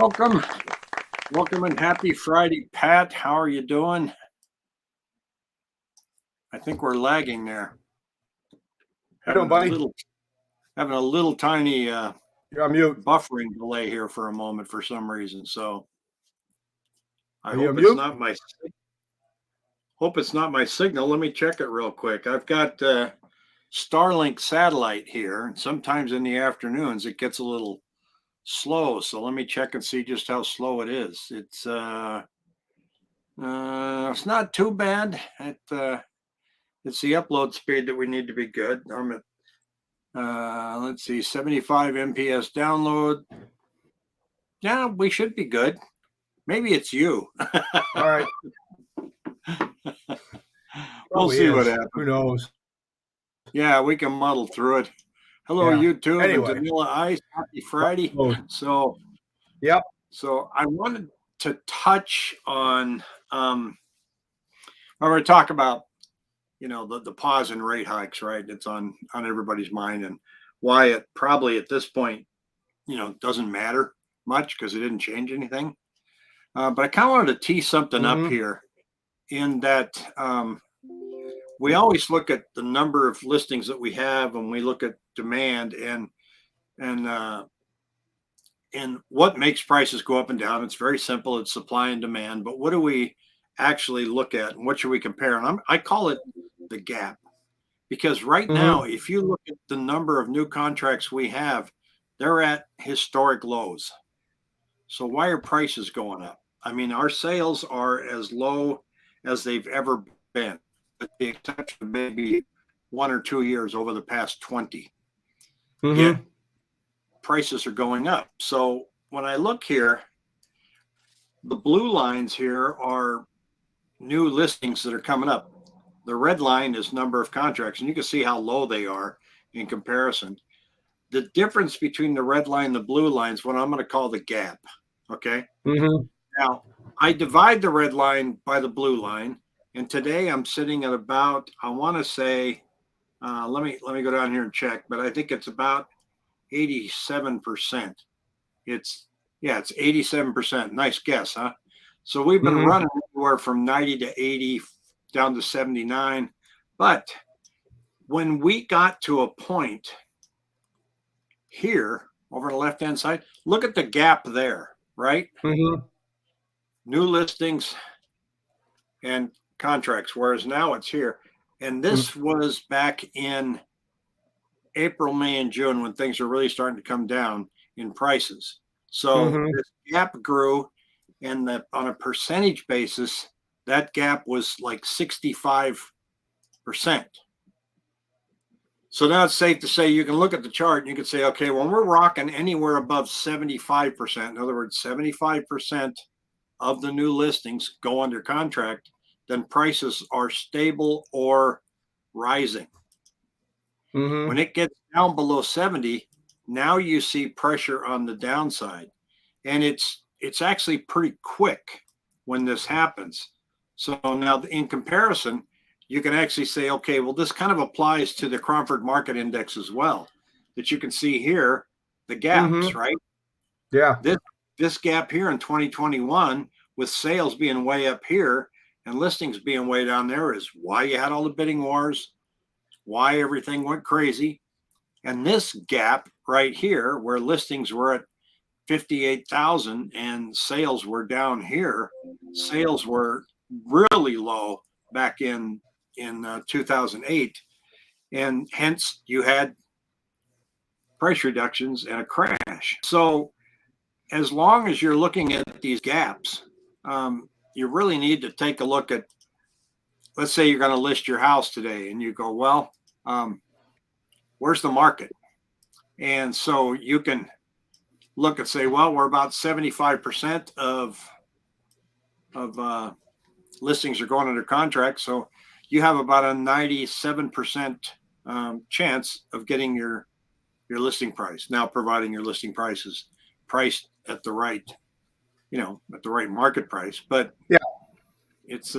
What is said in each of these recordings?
Welcome. Welcome and happy Friday, Pat. How are you doing? I think we're lagging there. How you doing, buddy? Having a little tiny You're on mute. buffering delay here for a moment for some reason. So I Are you hope on it's mute? not my signal. Let me check it real quick. I've got Starlink satellite here, and sometimes in the afternoons it gets a little slow. So let me check and see just how slow it is. It's not too bad. It's the upload speed that we need to be good. I'm at let's see, 75 MPS download. Yeah, we should be good. Maybe it's you. All right. We'll see what happens. Who knows? Yeah, we can muddle through it. Hello, YouTube Anyway. and Vanilla Ice. Happy Friday. So, yep. So I wanted to touch on when we talk about the pause in rate hikes, right? It's on everybody's mind, and why it probably at this point doesn't matter much because it didn't change anything. But I kind of wanted to tee something up here in that we always look at the number of listings that we have, and we look at demand and what makes prices go up and down. It's very simple. It's supply and demand. But what do we actually look at, and what should we compare? And I call it the gap, because right now, if you look at the number of new contracts we have, they're at historic lows. So why are prices going up? I mean, our sales are as low as they've ever been, with the exception of maybe 1 or 2 years over the past 20. Yet prices are going up. So when I look here, the blue lines here are new listings that are coming up. The red line is number of contracts, and you can see how low they are in comparison. The difference between the red line and the blue line is what I'm going to call the gap. Okay. Now I divide the red line by the blue line, and today I'm sitting at about, I want to say, let me go down here and check, but I think it's about 87%. It's 87%. Nice guess, huh? So we've been running anywhere from 90 to 80 down to 79. But when we got to a point here over on the left-hand side, look at the gap there, right? New listings and contracts, whereas now it's here. And this was back in April, May, and June when things are really starting to come down in prices. So this gap grew, and on a percentage basis, that gap was like 65%. So now it's safe to say, you can look at the chart and you can say, okay, when we're rocking anywhere above 75%, in other words, 75% of the new listings go under contract, then prices are stable or rising. When it gets down below 70, now you see pressure on the downside, and it's actually pretty quick when this happens. So now in comparison, you can actually say, okay, well, this kind of applies to the Cromford Market Index as well, that you can see here, the gaps, right? Yeah. This gap here in 2021 with sales being way up here and listings being way down there is why you had all the bidding wars, why everything went crazy. And this gap right here, where listings were at 58,000 and sales were down here, sales were really low back in 2008, and hence you had price reductions and a crash. So as long as you're looking at these gaps, you really need to take a look at, let's say you're going to list your house today and you go, well, where's the market? And so you can look and say, well, we're about 75% of listings are going under contract. So you have about a 97% chance of getting your listing price. Now, providing your listing price is priced at the right, at the right market price. But yeah, it's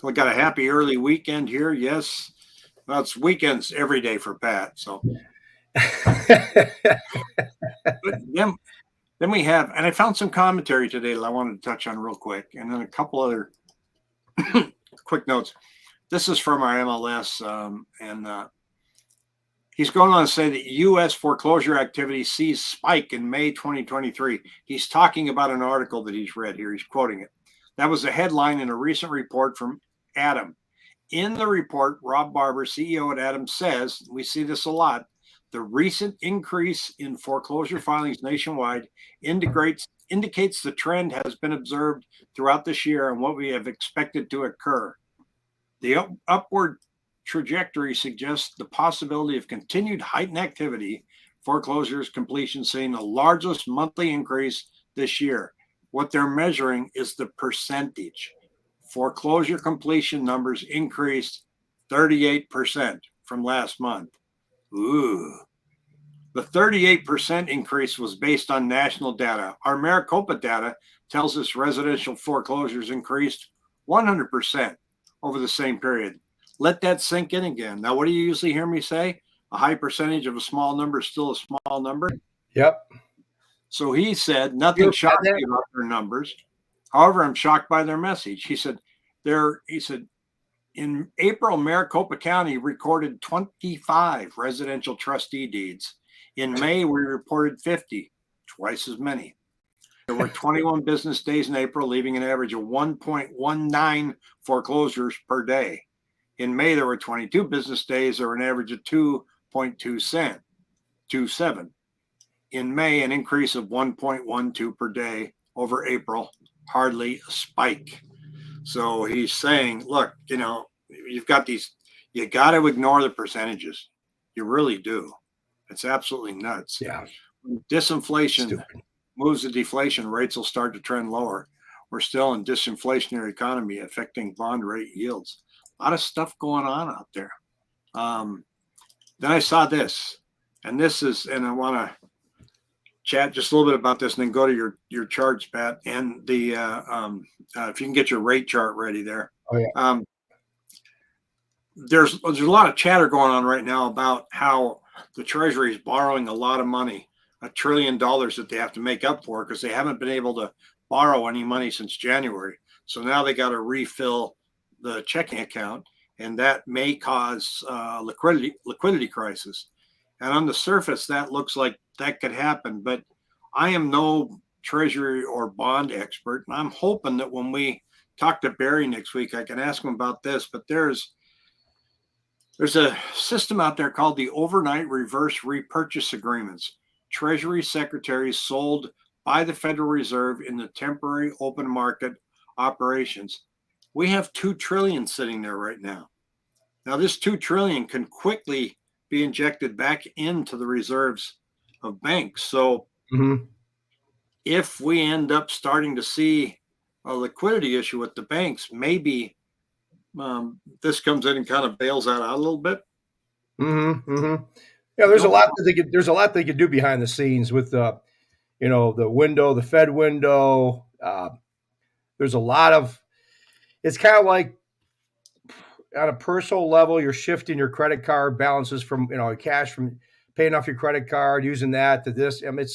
we got a happy early weekend here. Yes. Well, it's weekends every day for Pat. So but Then we have, and I found some commentary today that I wanted to touch on real quick, and then a couple other quick notes. This is from our MLS, and he's going on to say that U.S. foreclosure activity sees spike in May 2023. He's talking about an article that he's read here. He's quoting it. That was a headline in a recent report from Adam. In the report, Rob Barber, CEO at Adam, says, we see this a lot, the recent increase in foreclosure filings nationwide indicates the trend has been observed throughout this year and what we have expected to occur. The upward trajectory suggests the possibility of continued heightened activity, foreclosures completion seeing the largest monthly increase this year. What they're measuring is the percentage. Foreclosure completion numbers increased 38% from last month. Ooh. The 38% increase was based on national data. Our Maricopa data tells us residential foreclosures increased 100% over the same period. Let that sink in again. Now, what do you usually hear me say? A high percentage of a small number is still a small number. Yep. So he said, nothing shocked me about their numbers. However, I'm shocked by their message. He said, in April, Maricopa County recorded 25 residential trustee deeds. In May, we reported 50, twice as many. There were 21 business days in April, leaving an average of 1.19 foreclosures per day. In May, there were 22 business days, or an average of 2.27. In May, an increase of 1.12 per day over April, hardly a spike. So he's saying, look, you've got these, you got to ignore the percentages. You really do. It's absolutely nuts. Yeah. When disinflation moves to deflation, rates will start to trend lower. We're still in disinflationary economy affecting bond rate yields. A lot of stuff going on out there. Then I saw this, and I want to chat just a little bit about this and then go to your charts, Pat, and the if you can get your rate chart ready there. Oh, yeah. There's a lot of chatter going on right now about how the Treasury is borrowing a lot of money, $1 trillion that they have to make up for because they haven't been able to borrow any money since January. So now they got to refill the checking account, and that may cause liquidity crisis. And on the surface, that looks like that could happen. But I am no Treasury or bond expert, and I'm hoping that when we talk to Barry next week, I can ask him about this. But there's a system out there called the overnight reverse repurchase agreements. Treasury secretaries sold by the Federal Reserve in the temporary open market operations. We have $2 trillion sitting there right now. Now, this $2 trillion can quickly be injected back into the reserves of banks. So if we end up starting to see a liquidity issue with the banks, maybe this comes in and kind of bails that out a little bit. Yeah, there's a lot they could do behind the scenes with the window, the Fed window. There's a lot of, it's kind of like on a personal level, you're shifting your credit card balances from cash from paying off your credit card, using that to this. I mean,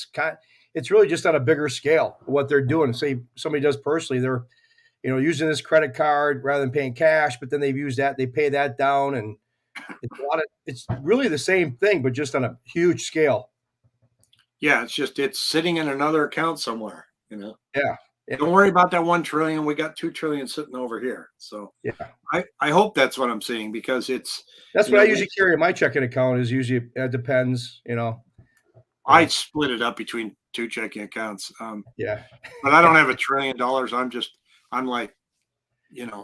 it's really just on a bigger scale what they're doing. Say somebody does personally, they're using this credit card rather than paying cash, but then they've used that, they pay that down, and it's really the same thing, but just on a huge scale. Yeah, it's sitting in another account somewhere. Yeah. Don't worry about that $1 trillion. We got $2 trillion sitting over here. So yeah, I hope that's what I'm seeing, because that's what I usually carry in my checking account. Is usually it depends. I split it up between two checking accounts. Yeah, but I don't have $1 trillion. I'm like,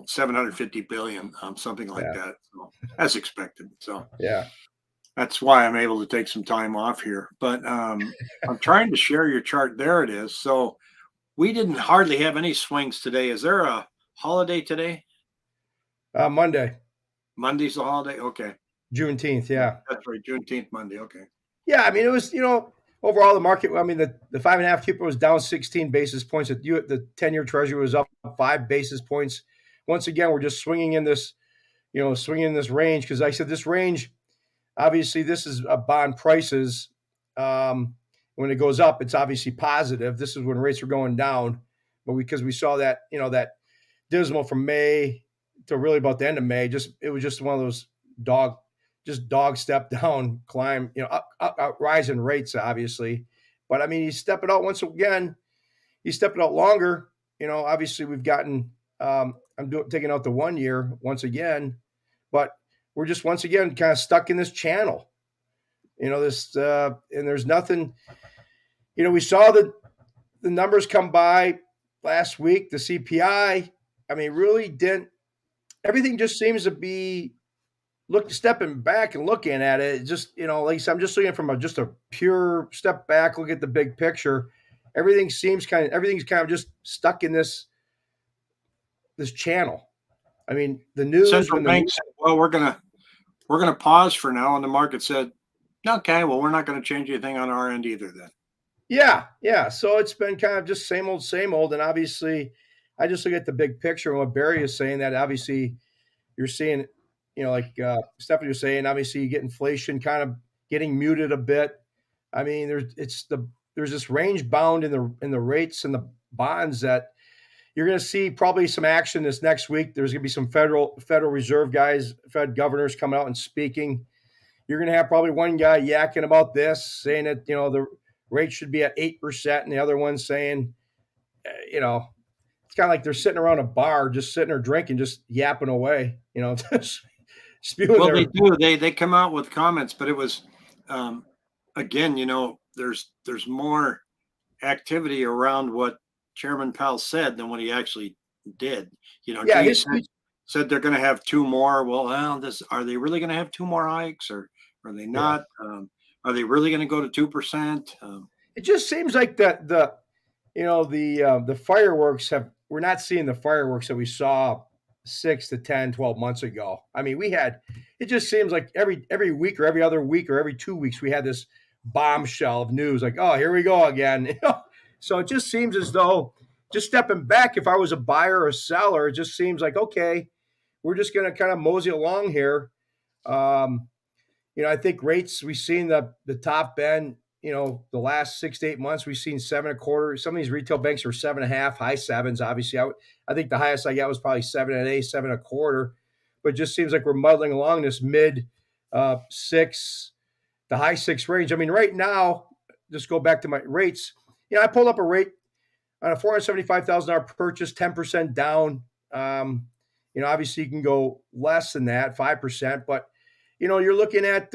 750 billion, something like that. So, as expected. So yeah, that's why I'm able to take some time off here. But I'm trying to share your chart. There it is. So we didn't hardly have any swings today. Is there a holiday today? Monday. Monday's the holiday? Okay. Juneteenth, yeah. That's right, Juneteenth Monday, okay. Yeah, I mean, it was, overall the market, I mean, the 5.5 keeper was down 16 basis points. The 10-year Treasury was up 5 basis points. Once again, we're just swinging in this range, because I said this range, obviously this is bond prices. When it goes up, it's obviously positive. This is when rates are going down, but because we saw that, that dismal from May to really about the end of May, it was just one of those dog dog step down climb, up rise in rates, obviously. But I mean, you step it out once again, you step it out longer. Obviously we've gotten. Taking out the 1 year once again, but we're just once again kind of stuck in this channel. And there's nothing. We saw the numbers come by last week. The CPI. I mean, really didn't. Everything just seems to be stepping back and looking at it. Just like I said, I'm just looking from just a pure step back, look at the big picture. Everything's kind of just stuck in this channel. I mean, the news. Central bank said, "Well, we're gonna pause for now," and the market said, "Okay, well, we're not going to change anything on our end either." Then, yeah. So it's been kind of just same old. And obviously, I just look at the big picture and what Barry is saying. That obviously, you're seeing, like Stephanie was saying. Obviously, you get inflation kind of getting muted a bit. I mean, there's this range bound in the rates and the bonds that you're going to see probably some action this next week. There's going to be some Federal Reserve guys, Fed governors coming out and speaking. You're going to have probably one guy yakking about this, saying that the rate should be at 8%, and the other one saying, it's kind of like they're sitting around a bar, just sitting there drinking, just yapping away, just spewing. Well, they do. They come out with comments, but it was, again, there's more activity around what Chairman Powell said than what he actually did. He said they're going to have two more. Well, are they really going to have two more hikes, or are they not? Yeah. Are they really going to go to 2%? It just seems like the fireworks we're not seeing the fireworks that we saw 6 to 10, 12 months ago. I mean, it just seems like every week or every other week or every 2 weeks, we had this bombshell of news like, oh, here we go again. So it just seems as though, just stepping back, if I was a buyer or a seller, it just seems like, okay, we're just going to kind of mosey along here. I think rates, we've seen the top end, the last 6 to 8 months, we've seen 7.25. Some of these retail banks are 7.5, high sevens. Obviously, I think the highest I got was probably 7.8, 7.25. But it just seems like we're muddling along this mid 6, the high 6 range. I mean, right now, just go back to my rates. I pulled up a rate on a $475,000 purchase, 10% down. Obviously you can go less than that, 5%, but you're looking at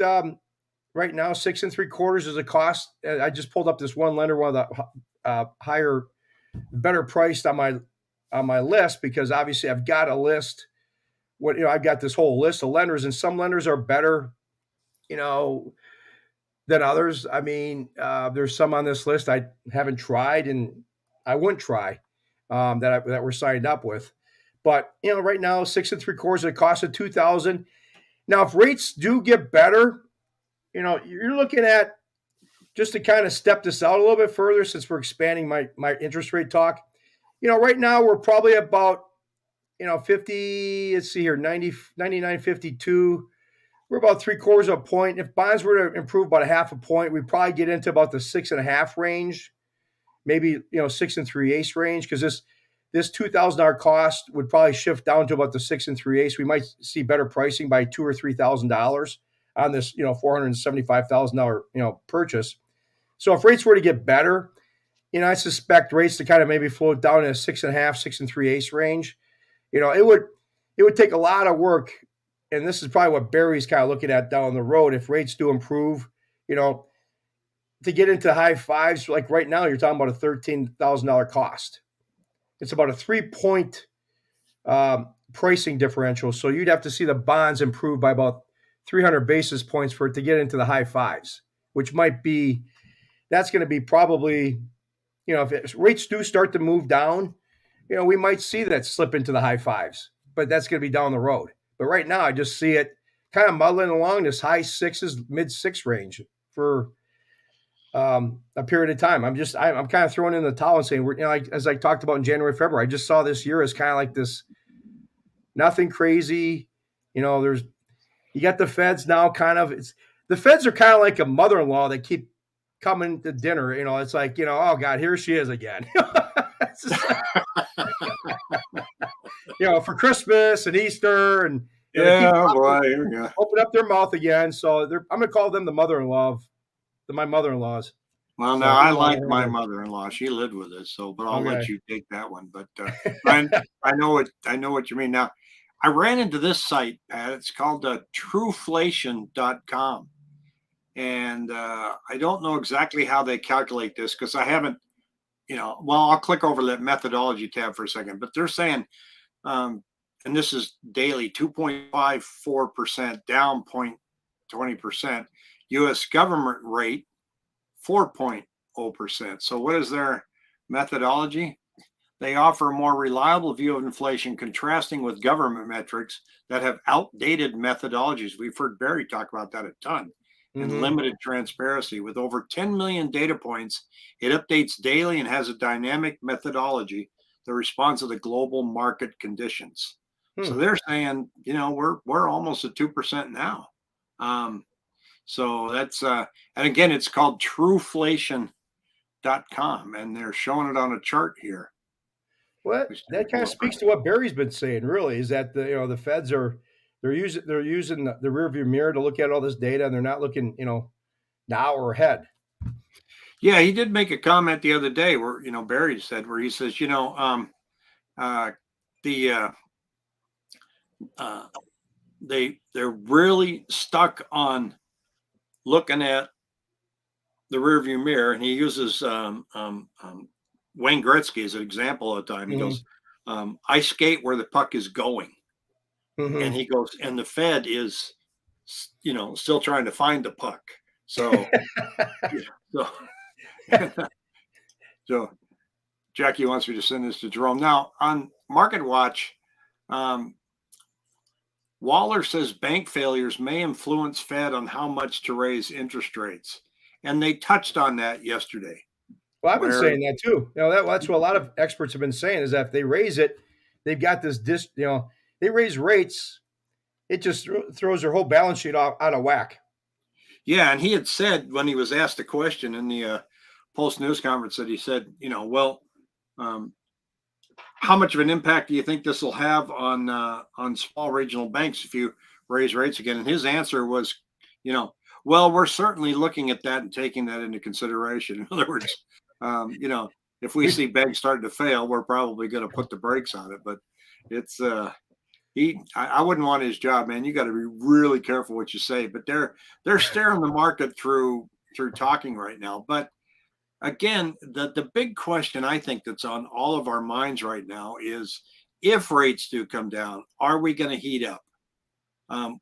right now 6 3/4 is a cost. I just pulled up this one lender, one of the better priced on my list, because obviously I've got a list. I've got this whole list of lenders, and some lenders are better, than others. I mean, there's some on this list I haven't tried, and I wouldn't try that we're signed up with. But right now 6 3/4 it cost of $2,000. Now, if rates do get better, you're looking at, just to kind of step this out a little bit further, since we're expanding my interest rate talk. Right now we're probably about 50. Let's see here, 90, 99.52. We're about 3/4 of a point. If bonds were to improve about a half a point, we'd probably get into about the 6.5 range, maybe 6 3/8 range, because this $2,000 cost would probably shift down to about the 6 3/8. We might see better pricing by $2,000 or $3,000 on this $475,000 purchase. So if rates were to get better, I suspect rates to kind of maybe float down in a 6.5, 6 3/8 range. It would take a lot of work. And this is probably what Barry's kind of looking at down the road. If rates do improve, to get into high fives, like right now, you're talking about a $13,000 cost. It's about a 3-point pricing differential. So you'd have to see the bonds improve by about 300 basis points for it to get into the high fives, which that's going to be probably, if rates do start to move down, we might see that slip into the high fives, but that's going to be down the road. But right now, I just see it kind of muddling along this high 6s, mid 6 range for a period of time. I'm kind of throwing in the towel and saying, as I talked about in January, February, I just saw this year as kind of like this, nothing crazy. You got the feds now the feds are kind of like a mother-in-law that keep coming to dinner. It's like, oh God, here she is again. It's just like, for Christmas and Easter, and they keep Yeah, boy, here we go. open up their mouth again. So I'm gonna call them the mother-in-law, my mother-in-laws. Well, now So I like my mother-in-law. She lived with us, so but I'll let okay. you take that one. But I know what you mean. Now, I ran into this site, Pat. It's called trueflation.com. And I don't know exactly how they calculate this because I haven't, well, I'll click over that methodology tab for a second, but they're saying, um, and this is daily 2.54% down 0.20%, US government rate 4.0%. So, what is their methodology? They offer a more reliable view of inflation, contrasting with government metrics that have outdated methodologies. We've heard Barry talk about that a ton, and Mm-hmm. limited transparency. With over 10 million data points, it updates daily and has a dynamic methodology that responds to the global market conditions. So Hmm. they're saying, we're almost at 2% now. So that's and again, it's called trueflation.com, and they're showing it on a chart here. Well, Which that kind of speaks to what Barry's been saying. Really, is that the Feds they're using the rearview mirror to look at all this data, and they're not looking now or ahead. Yeah, he did make a comment the other day where Barry said where he says uh, the uh, they're really stuck on looking at the rearview mirror, and he uses Wayne Gretzky as an example all the time. He Mm-hmm. goes, "I skate where the puck is going," and Mm-hmm. he goes, "And the Fed is, still trying to find the puck." So, yeah, so, so Jackie wants me to send this to Jerome now on Market Watch. Um, Waller says bank failures may influence Fed on how much to raise interest rates. And they touched on that yesterday, Well, I've been where, saying that too. That's what a lot of experts have been saying is that if they raise it, they've got this they raise rates, it just throws their whole balance sheet off out of whack. yeah, and he had said when he was asked a question in the Post News conference that he said, well, um, how much of an impact do you think this will have on small regional banks if you raise rates again? And his answer was, you know, well, we're certainly looking at that and taking that into consideration. In other words, if we We see banks starting to fail, we're probably going to put the brakes on it. But it's I wouldn't want his job, man. You got to be really careful what you say. But they're staring the market through talking right now. But again, the big question I think that's on all of our minds right now is if rates do come down, are we going to heat up?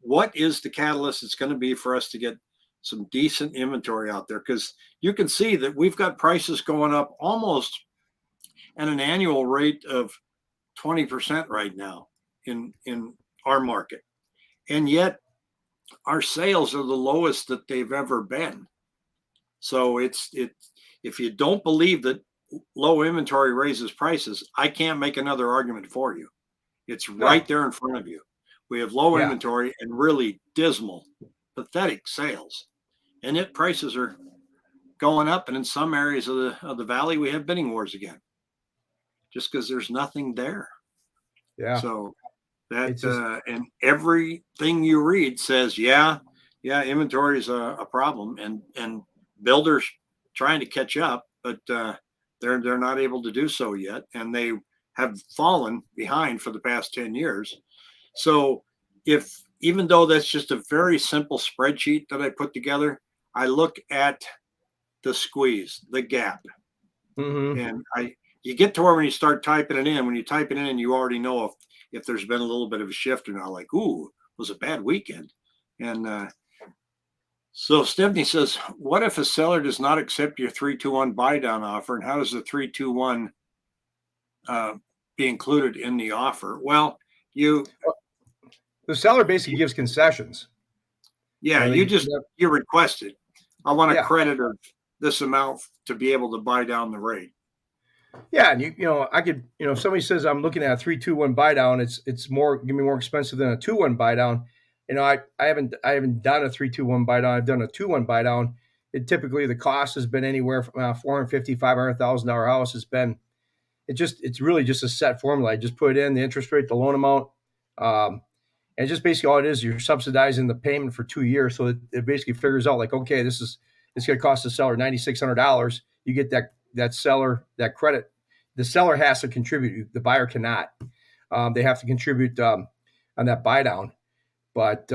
What is the catalyst that's going to be for us to get some decent inventory out there? Because you can see that we've got prices going up almost at an annual rate of 20% right now in our market, and yet our sales are the lowest that they've ever been. So if you don't believe that low inventory raises prices, I can't make another argument for you. It's right no, there in front of you. We have low yeah, inventory and really dismal, pathetic sales, and yet prices are going up. And in some areas of the valley, we have bidding wars again, just because there's nothing there. yeah. So that It's just and everything you read says, yeah, inventory is a problem, and builders trying to catch up, but they're not able to do so yet, and they have fallen behind for the past 10 years. So if even though that's just a very simple spreadsheet that I put together, I look at the squeeze, the gap, mm-hmm. and you get to where when you start typing it in, when you type it in, you already know if there's been a little bit of a shift or not. Like, ooh, it was a bad weekend, and so Stephanie says, what if a seller does not accept your 3-2-1 buy down offer, and how does the 3-2-1 uh, be included in the offer? Well, you The seller basically gives concessions. yeah, They, you requested. I want a yeah, credit of this amount to be able to buy down the rate. yeah, and I could, if somebody says I'm looking at a 3-2-1 buy down, it's more give me more expensive than a 2-1 buy down. I haven't done a 3-2-1 buy down. I've done a 2-1 buy down. typically the cost has been anywhere from $450,000, $500,000 house. It's really just a set formula. I just put in the interest rate, the loan amount, and just basically all it is, you're subsidizing the payment for 2 years. So it basically figures out like, okay, it's going to cost the seller $9,600. You get that seller, that credit. The seller has to contribute. The buyer cannot. They have to contribute on that buy down. But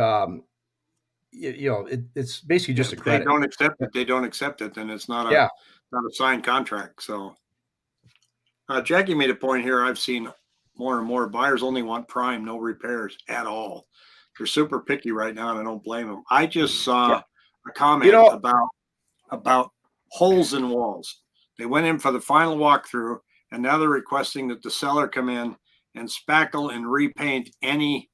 it's basically just a credit. They don't accept it, then it's not Yeah. not a signed contract. So Jackie made a point here. I've seen more and more buyers only want prime, no repairs at all. They're super picky right now, and I don't blame them. I just saw a comment about holes in walls. They went in for the final walkthrough, and now they're requesting that the seller come in and spackle and repaint any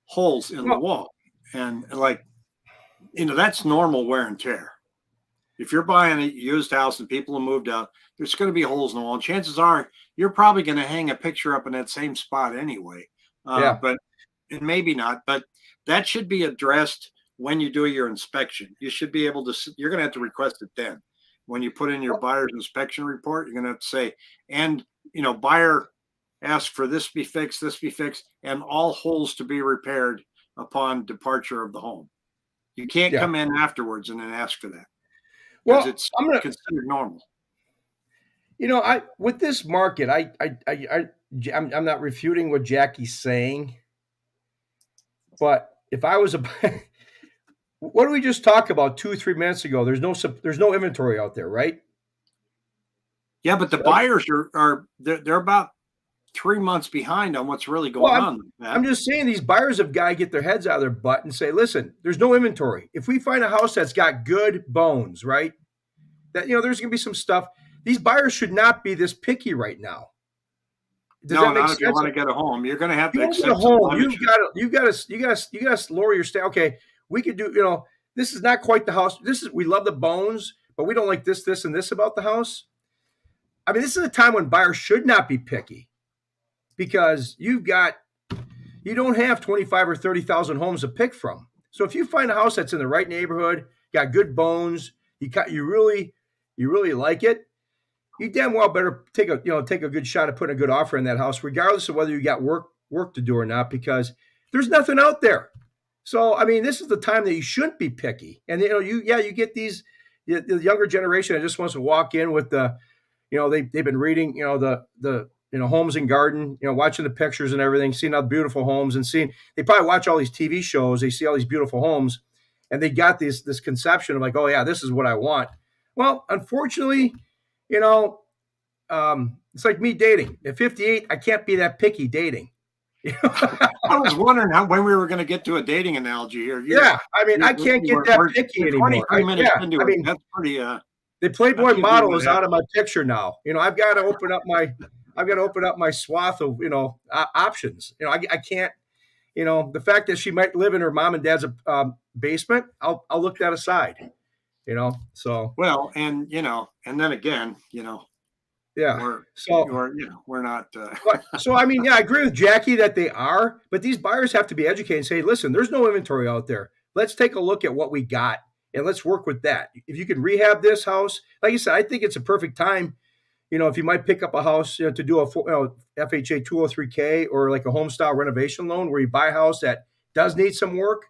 holes in the wall. And like, that's normal wear and tear. If you're buying a used house and people have moved out, there's going to be holes in the wall. And chances are you're probably going to hang a picture up in that same spot anyway. But and maybe not, but that should be addressed when you do your inspection. You should be able to, you're going to have to request it then. When you put in your buyer's inspection report, you're going to have to say, and, buyer asked for this be fixed, and all holes to be repaired upon departure of the home. You can't come in afterwards and then ask for that. Well, it's considered normal. With this market, I'm not refuting what Jackie's saying, but if I was what did we just talk about 2-3 minutes ago? There's no inventory out there, right? Yeah, but the buyers they're about 3 months behind on what's really going on. I'm just saying these buyers have got to get their heads out of their butt and say, listen, there's no inventory. If we find a house that's got good bones, right? That there's going to be some stuff. These buyers should not be this picky right now. Not if you want to get a home. You're going to have to accept a home. You've got to lower your standard. Okay, we could do. This is not quite the house. We love the bones, but we don't like this, and this about the house. I mean, this is a time when buyers should not be picky, because you don't have 25 or 30,000 homes to pick from. So if you find a house that's in the right neighborhood, got good bones, you really like it, you damn well better take a good shot at putting a good offer in that house, regardless of whether you got work to do or not, because there's nothing out there. So I mean, this is the time that you shouldn't be picky. And you get the younger generation that just wants to walk in with the, they've been reading, the Homes and Garden, watching the pictures and everything, seeing all the beautiful homes, and they probably watch all these TV shows, they see all these beautiful homes, and they got this conception of like, oh yeah, this is what I want. Well, unfortunately, it's like me dating. At 58, I can't be that picky dating. I was wondering when we were going to get to a dating analogy here. I can't get that picky anymore. 23 minutes into it. That's pretty. The Playboy model is out of my picture now. I've got to open up my swath of options. I can't. The fact that she might live in her mom and dad's basement, I'll look that aside. So well, and then again, we're not. So I mean, I agree with Jackie that they are, but these buyers have to be educated and say, listen, there's no inventory out there. Let's take a look at what we got and let's work with that. If you can rehab this house, like you said, I think it's a perfect time. If you might pick up a house to do a FHA 203K or like a home style renovation loan where you buy a house that does need some work,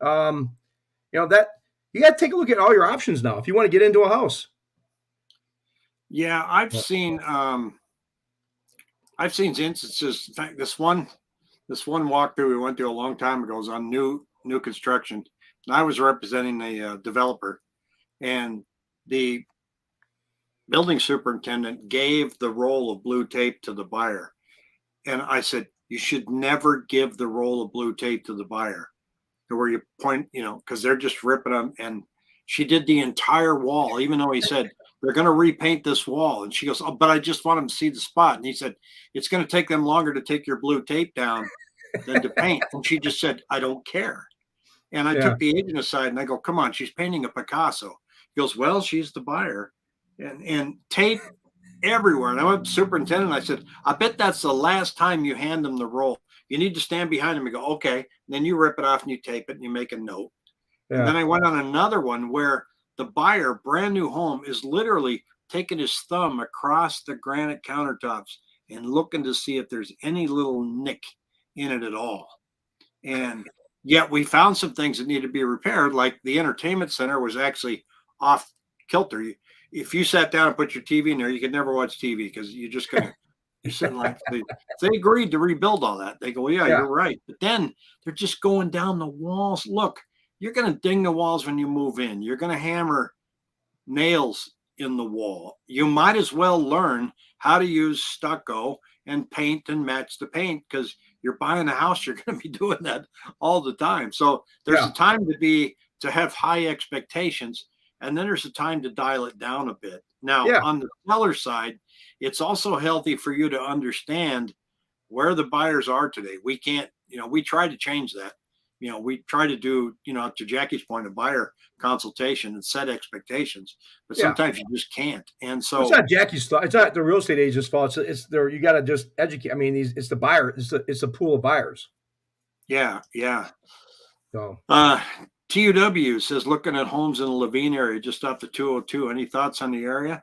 that you got to take a look at all your options now if you want to get into a house. Yeah, I've seen instances. In fact, this one walkthrough we went through a long time ago was on new construction, and I was representing the developer, and the building superintendent gave the roll of blue tape to the buyer, and I said, you should never give the roll of blue tape to the buyer, where you point, because they're just ripping them. And she did the entire wall, even though he said they're going to repaint this wall. And she goes, oh, but I just want them to see the spot. And he said, it's going to take them longer to take your blue tape down than to paint. And she just said, I don't care. And I took the agent aside and I go, come on, she's painting a Picasso. He goes, well, she's the buyer. And tape everywhere. And I went to the superintendent and I said, I bet that's the last time you hand them the roll. You need to stand behind him and go, okay. And then you rip it off and you tape it and you make a note. Yeah. And then I went on another one where the buyer, brand new home, is literally taking his thumb across the granite countertops and looking to see if there's any little nick in it at all. And yet we found some things that need to be repaired, like the entertainment center was actually off kilter. If you sat down and put your TV in there, you could never watch TV because you're just going to, you're sitting like, they agreed to rebuild all that. They go, well, yeah, Yeah. you're right. But then they're just going down the walls. Look, you're going to ding the walls when you move in. You're going to hammer nails in the wall. You might as well learn how to use stucco and paint and match the paint because you're buying a house. You're going to be doing that all the time. So there's a time to have high expectations, and then there's a time to dial it down a bit. Now, Yeah. on the seller side, it's also healthy for you to understand where the buyers are today. We can't, we try to change that. We try to do, to Jackie's point, a buyer consultation and set expectations, but Yeah. sometimes you just can't. And so It's not Jackie's fault. It's not the real estate agent's fault. It's there. You got to just educate. I mean, it's the buyer. It's the pool of buyers. yeah. So TUW says looking at homes in the Levine area, just off the 202. Any thoughts on the area?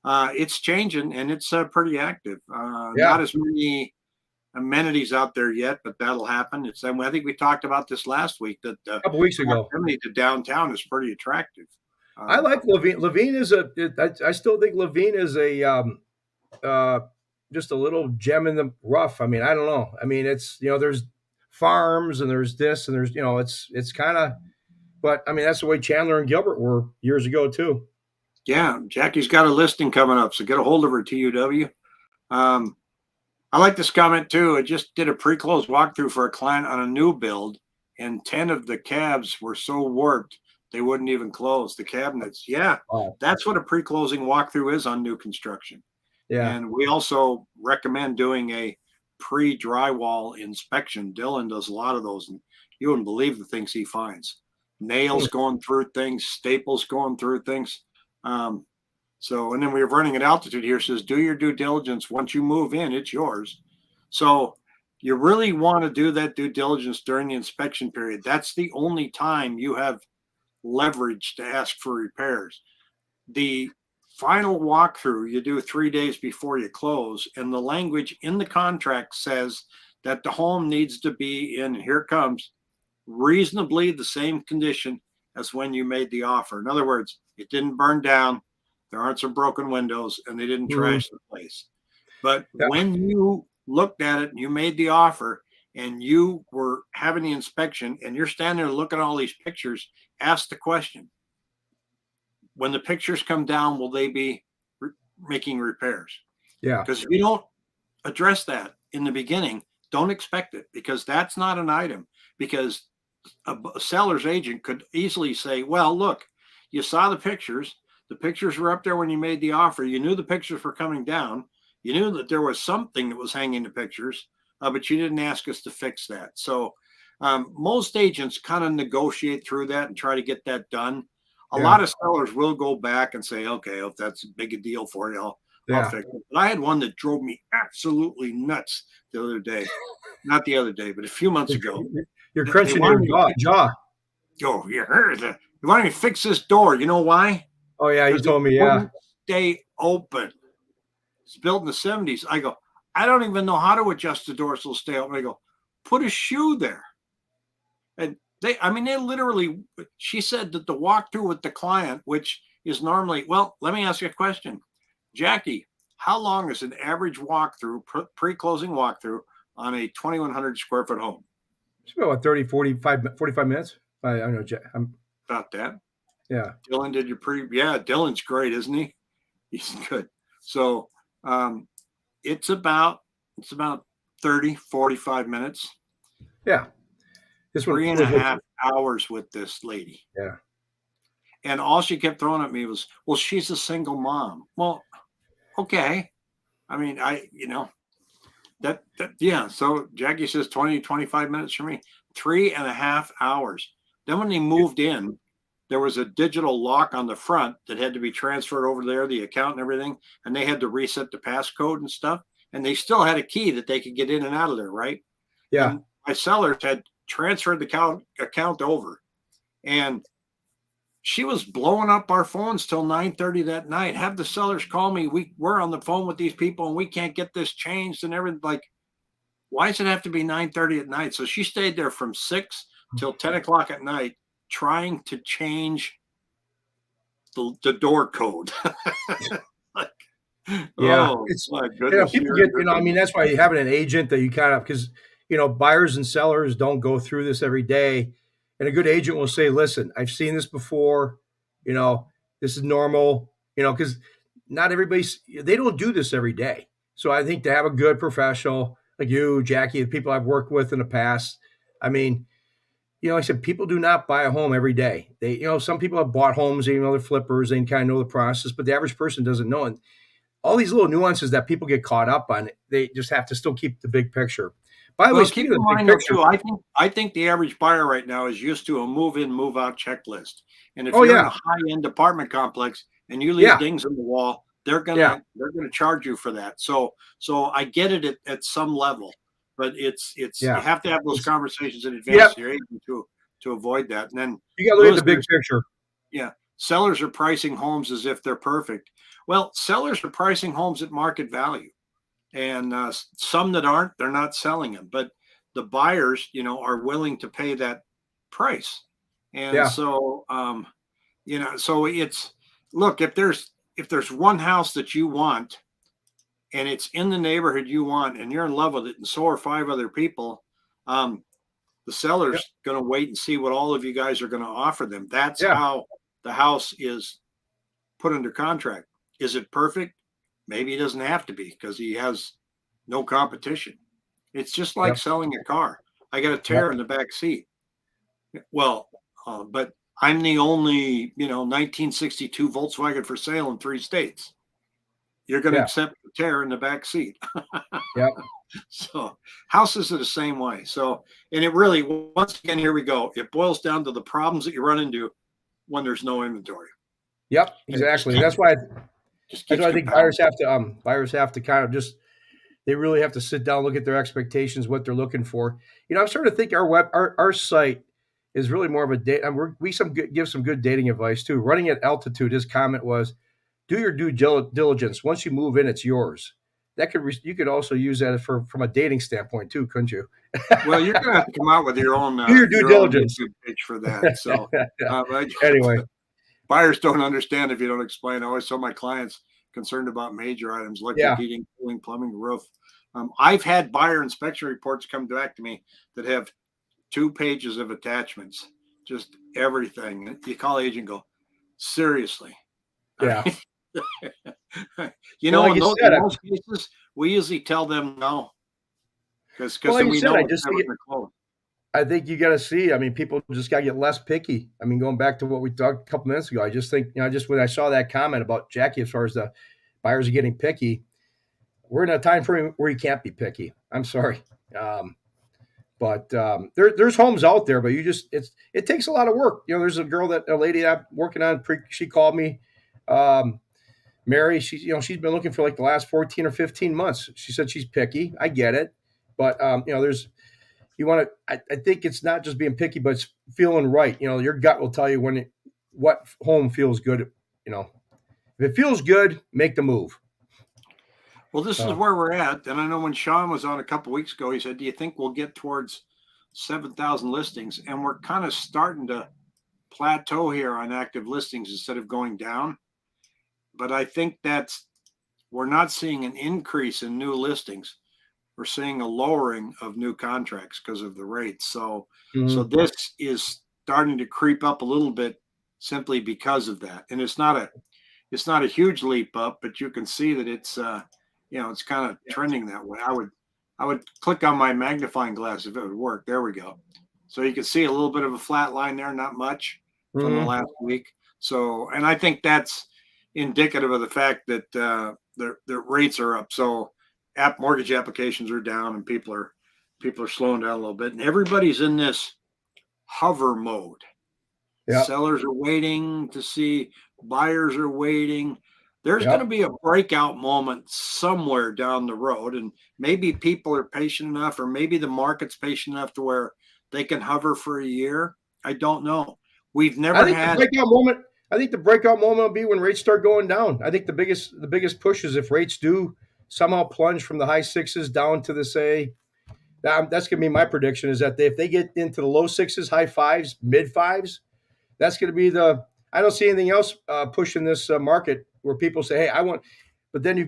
It's changing and it's pretty active. Not as many amenities out there yet, but that'll happen. I think we talked about this last week that a couple weeks ago, proximity to downtown is pretty attractive. I like Levine. Levine is I still think Levine is just a little gem in the rough. I mean, I don't know. I mean, it's there's farms and there's this and there's it's kind of, but I mean that's the way Chandler and Gilbert were years ago too. Yeah, Jackie's got a listing coming up, so get a hold of her, TUW. I like this comment too. I just did a pre-close walkthrough for a client on a new build, and 10 of the cabs were so warped they wouldn't even close the cabinets. Yeah, Wow. that's what a pre-closing walkthrough is on new construction. Yeah. And we also recommend doing a pre-drywall inspection. Dylan does a lot of those, and you wouldn't believe the things he finds. Nails going through things, staples going through things. And then we're running at altitude here, says do your due diligence. Once you move in, it's yours. So you really want to do that due diligence during the inspection period. That's the only time you have leverage to ask for repairs. The final walkthrough you do 3 days before you close, and the language in the contract says that the home needs to be in, here it comes, reasonably the same condition as when you made the offer. In other words, it didn't burn down, there aren't some broken windows, and they didn't trash the place. But when you looked at it and you made the offer and you were having the inspection and you're standing there looking at all these pictures, ask the question, when the pictures come down, will they be making repairs? Yeah. Because if you don't address that in the beginning, don't expect it, because that's not an item. Because a seller's agent could easily say, well, look, you saw the pictures were up there when you made the offer, you knew the pictures were coming down, you knew that there was something that was hanging the pictures, but you didn't ask us to fix that. So most agents kind of negotiate through that and try to get that done. A lot of sellers will go back and say, okay, if that's big a deal for you, I'll fix it. But I had one that drove me absolutely nuts the other day. Not the other day, but a few months ago. You're crunching your jaw. Oh, you want me to fix this door? You know why? Oh, yeah, you told me, yeah. Stay open. It's built in the 70s. I go, I don't even know how to adjust the door so it'll stay open. I go, put a shoe there. And they literally, she said that the walkthrough with the client, which is normally, well, let me ask you a question. Jackie, how long is an average walkthrough, pre-closing walkthrough on a 2,100 square foot home? It's about 30, 45 minutes. I know, I'm about that. Yeah. Dylan did your Dylan's great, isn't he? He's good. So it's about 30, 45 minutes. Yeah. This 3.5 hours with this lady. Yeah. And all she kept throwing at me was, well, she's a single mom. Well, okay. I mean, So Jackie says 20, 25 minutes for me, 3.5 hours. Then when they moved in, there was a digital lock on the front that had to be transferred over there, the account and everything. And they had to reset the passcode and stuff. And they still had a key that they could get in and out of there, right? Yeah. And my sellers had transferred the account over. And she was blowing up our phones till 9:30 that night. Have the sellers call me. We're on the phone with these people and we can't get this changed and everything. Like, why does it have to be 9:30 at night? So she stayed there from 6 till 10 o'clock at night trying to change the door code. Like, Yeah, oh it's my you goodness. people get I mean that's why having an agent that you kind of because buyers and sellers don't go through this every day, and a good agent will say, "Listen, I've seen this before. You know, this is normal. Because not everybody's they don't do this every day. So I think to have a good professional like you, Jackie, the people I've worked with in the past, I mean, like I said, people do not buy a home every day. Some people have bought homes, they're flippers, they kind of know the process, but the average person doesn't know. And all these little nuances that people get caught up on, they just have to still keep the big picture. By the way, Well, keep speaking of in the big mind though picture, too, I think the average buyer right now is used to a move in, move out checklist. And if oh you're in a yeah, high end apartment complex and you leave yeah, dings in the wall, they're yeah, gonna charge you for that. So I get it at some level, but it's you yeah. have to have those It's, conversations in advance yep, to your agent to avoid that. And then you got to look at Lewis, the big picture. yeah, sellers are pricing homes as if they're perfect. Well, sellers are pricing homes at market value, and some that aren't, they're not selling them. But the buyers, are willing to pay that price, and Yeah, so it's look if there's one house that you want and it's in the neighborhood you want and you're in love with it and so are five other people, um, the yeah, seller's going to wait and see what all of you guys are going to offer them. That's yeah, how the house is put under contract. Is it perfect? Maybe he doesn't have to be because he has no competition. It's just like yep, selling a car. I got a yep, tear in the back seat. Well, but I'm the only 1962 Volkswagen for sale in 3 states. You're going to yeah, accept the tear in the back seat. yep, So houses are the same way. So, and it really, once again, here we go. It boils down to the problems that you run into when there's no inventory, yep, and it just exactly. keeps just That's keeps why I think compounding. buyers have to kind of just they really have to sit down, look at their expectations, what they're looking for. I'm starting to think our site is really more of a date. And give some good dating advice too. Running at altitude, his comment was, "Do your due diligence. Once you move in, it's yours." You could also use that from a dating standpoint too, couldn't you? Well, you're going to have to come out with Do your due your own diligence. YouTube page for that. So, but Anyway, buyers don't understand if you don't explain. I always tell my clients concerned about major items, electric, yeah, heating, cooling, plumbing, roof. I've had buyer inspection reports come back to me that have 2 pages of attachments, just everything. You call the agent, go, seriously. I yeah. mean, Well, like in you in said, most cases, we usually tell them no, because like then you we said, know it's never going to close. I think you got to see. I mean, people just got to get less picky. I mean, going back to what we talked a couple minutes ago, I just think, just when I saw that comment about Jackie, as far as the buyers are getting picky, we're in a time frame where you can't be picky. I'm sorry. But there's homes out there, but it takes a lot of work. There's a lady I'm working on. She called me, Mary. She's been looking for like the last 14 or 15 months. She said she's picky. I get it, but there's you want to. I think it's not just being picky, but it's feeling right. Your gut will tell you what home feels good. You know, if it feels good, make the move. Well, this is So where we're at. And I know when Sean was on a couple weeks ago, he said, do you think we'll get towards 7,000 listings? And we're kind of starting to plateau here on active listings instead of going down. But I think we're not seeing an increase in new listings. We're seeing a lowering of new contracts because of the rates. So mhm. this is starting to creep up a little bit simply because of that. And it's not a huge leap up, but you can see that it's kind of trending that way. I would click on my magnifying glass if it would work. There we go. So you can see a little bit of a flat line there, not much from the Mhm. last week. So, and I think that's indicative of the fact that their rates are up. So, mortgage applications are down, and people are slowing down a little bit, and everybody's in this hover mode. Yep. Sellers are waiting to see, buyers are waiting. There's going to Yep. be a breakout moment somewhere down the road, and maybe people are patient enough, or maybe the market's patient enough to where they can hover for a year. I don't know. We've I never think the had. breakout moment. I think the breakout moment will be when rates start going down. I think the biggest push is if rates do somehow plunge from the high sixes down to the say. That's going to be my prediction. Is that if they get into the low sixes, high fives, mid fives, that's going to be the. I don't see anything else pushing this market where people say, "Hey, I want." But then do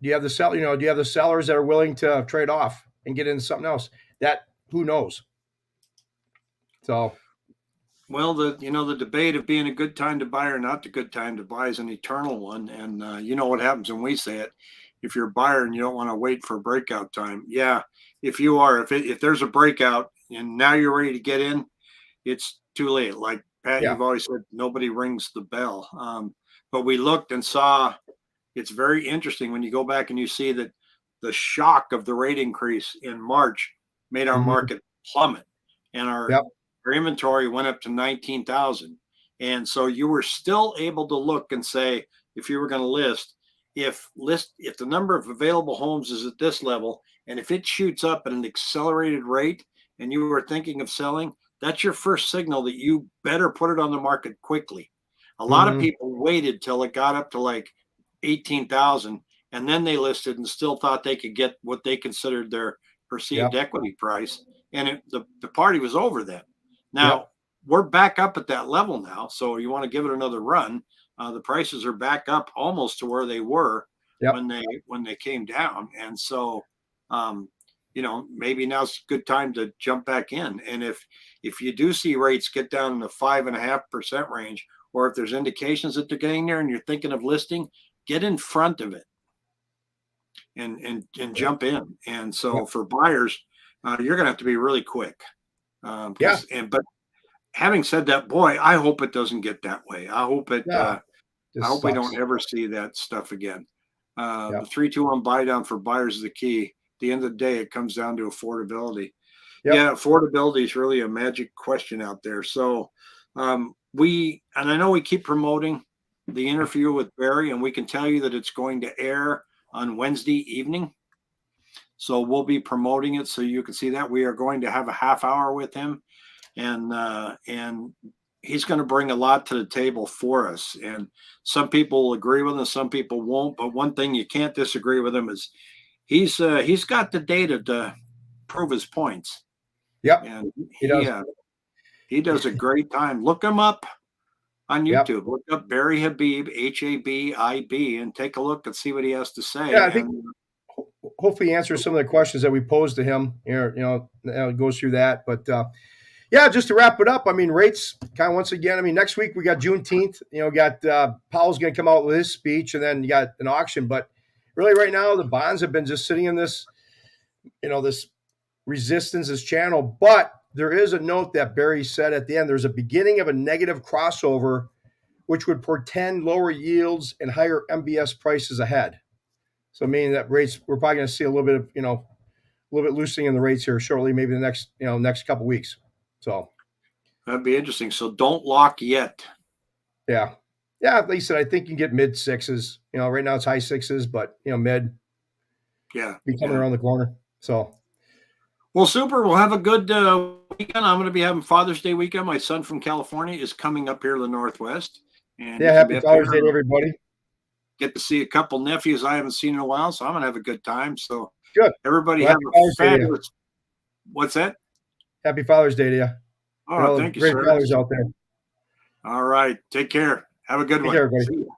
you have the sell? Do you have the sellers that are willing to trade off and get into something else? That who knows? So Well, the debate of being a good time to buy or not a good time to buy is an eternal one, and you know what happens when we say it. If you're a buyer and you don't want to wait for breakout time, yeah. If you are, if there's a breakout and now you're ready to get in, it's too late. Like Pat, yeah. you've always said, nobody rings the bell. But we looked and saw it's very interesting when you go back and you see that the shock of the rate increase in March made our Mm-hmm. market plummet, and Yep. our inventory went up to 19,000. And so you were still able to look and say, if you were going to if the number of available homes is at this level, and if it shoots up at an accelerated rate, and you were thinking of selling, that's your first signal that you better put it on the market quickly. A lot of Mm-hmm. people waited till it got up to like 18,000, and then they listed and still thought they could get what they considered their perceived Yep. equity price, and the party was over then. Yep. Now we're back up at that level now, so you want to give it another run. The prices are back up almost to where they were Yep. when they came down, and so um, maybe now's a good time to jump back in. And if you do see rates get down in the 5.5% range, or if there's indications that they're getting there and you're thinking of listing, get in front of it and jump in. And so Yep. for buyers, you're going to have to be really quick. Yeah. But having said that, boy, I hope it doesn't get that way. Yeah. I Just hope we don't sucks. ever see that stuff again. The Yep. 3-2-1 buy down for buyers is the key. At the end of the day, it comes down to affordability. Yep. Yeah, affordability is really a magic question out there. So and I know we keep promoting the interview with Barry, and we can tell you that it's going to air on Wednesday evening. So we'll be promoting it so you can see that. We are going to have a half hour with him, and he's going to bring a lot to the table for us. And some people will agree with him, some people won't. But one thing you can't disagree with him is he's got the data to prove his points, Yep. and He does. he does a great time. Look him up on Yep. YouTube. Look up Barry Habib, Habib, and take a look and see what he has to Yeah. say. I think And hopefully answers some of the questions that we posed to him. It goes through that. But yeah, just to wrap it up, I mean, rates kind of once again. I mean, next week we got Juneteenth. Got Powell's going to come out with his speech, and then you got an auction. But really, right now, the bonds have been just sitting in this resistance, this channel. But there is a note that Barry said at the end. There's a beginning of a negative crossover, which would portend lower yields and higher MBS prices ahead. So meaning that rates, we're probably going to see a little bit of, a little bit loosening in the rates here shortly, maybe the next couple of weeks. So that'd be interesting. So don't lock yet. yeah. Yeah, like you said, I think you can get mid sixes. Right now it's high sixes, but mid Yeah. be coming Yeah. around the corner. So Well, super. We'll have a good weekend. I'm going to be having Father's Day weekend. My son from California is coming up here to the Northwest, and yeah, he can be happy up here Father's Day to and everybody. get to see a couple nephews I haven't seen in a while. So I'm going to have a good time. So Good. everybody Well, have happy a Father's Day to you. fabulous. What's that? Happy Father's Day to you. And Oh, all the thank you, great sir. fathers out there. All right. Take care. Have a good Take care, one. everybody. See you.